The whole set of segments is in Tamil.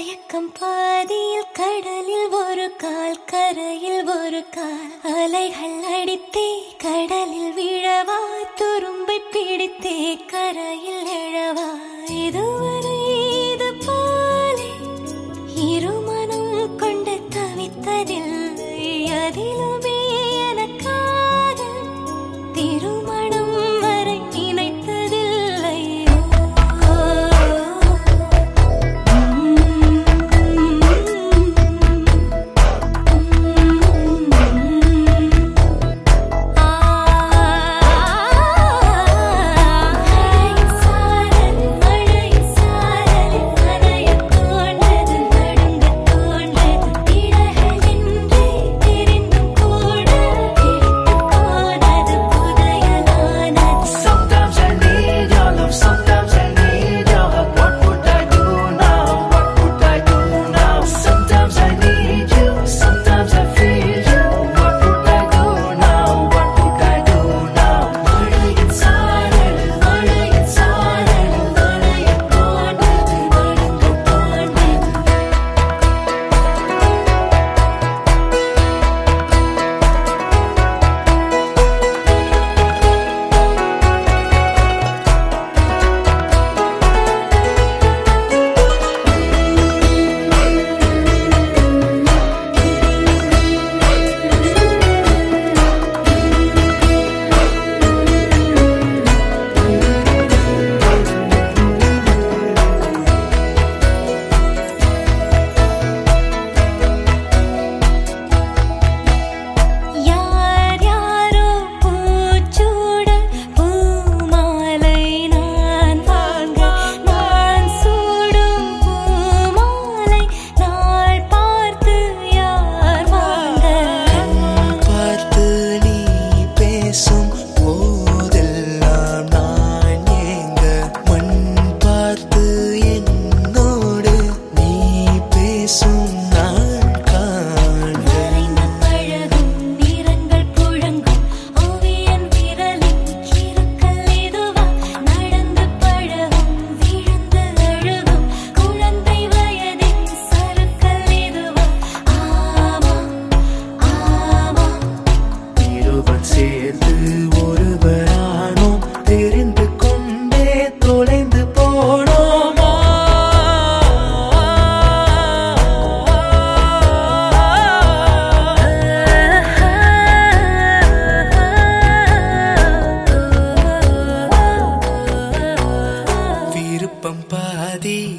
தயக்கம் பாதியில் கடலில் ஒரு கால் கரையில் ஒரு கால் அலைகள் அடித்தே கடலில் விழவா துரும்பை பிடித்தே கரையில் எழவா இதுவரை இது போலே இருமனம் கொண்டு தவித்ததில்லை அதிலுமே எனக்காக திருமணம் வரை நினைத்ததில்லை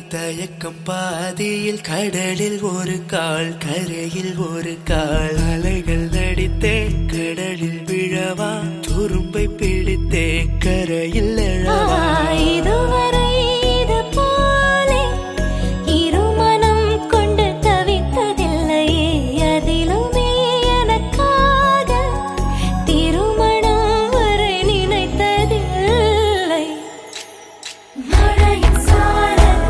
தயக்கம் பாதியில் கடலில் ஒரு கால் கரையில் ஒரு கால் அலைகள் அடித்தே கடலில் விழவா துரும்பை பிடித்தே கரையில் எழவா இதுவரை இது போலே இருமனம் கொண்டு தவித்ததில்லையே அதிலுமே எனக்காக திருமணம் வரை நினைத்ததில்லை மழையின் சாரல்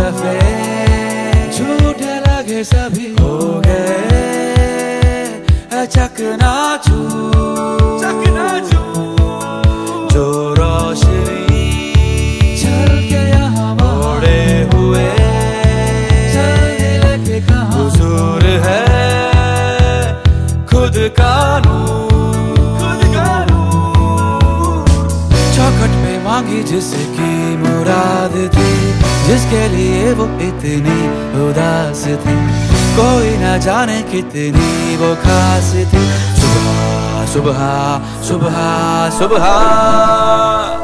सफेद झूठे लगे सभी हो गए चकनाचूर जो रोशनी चल के यहाँ उड़े हुए चलने लगे कहाँ हुजूर है खुद का नूर चौखट पे मांगी जिसकी मुराद थी जिसके लिए वो इतनी उदास थी कोई न जाने कितनी वो खास थी सुबह सुबह सुबह सुबह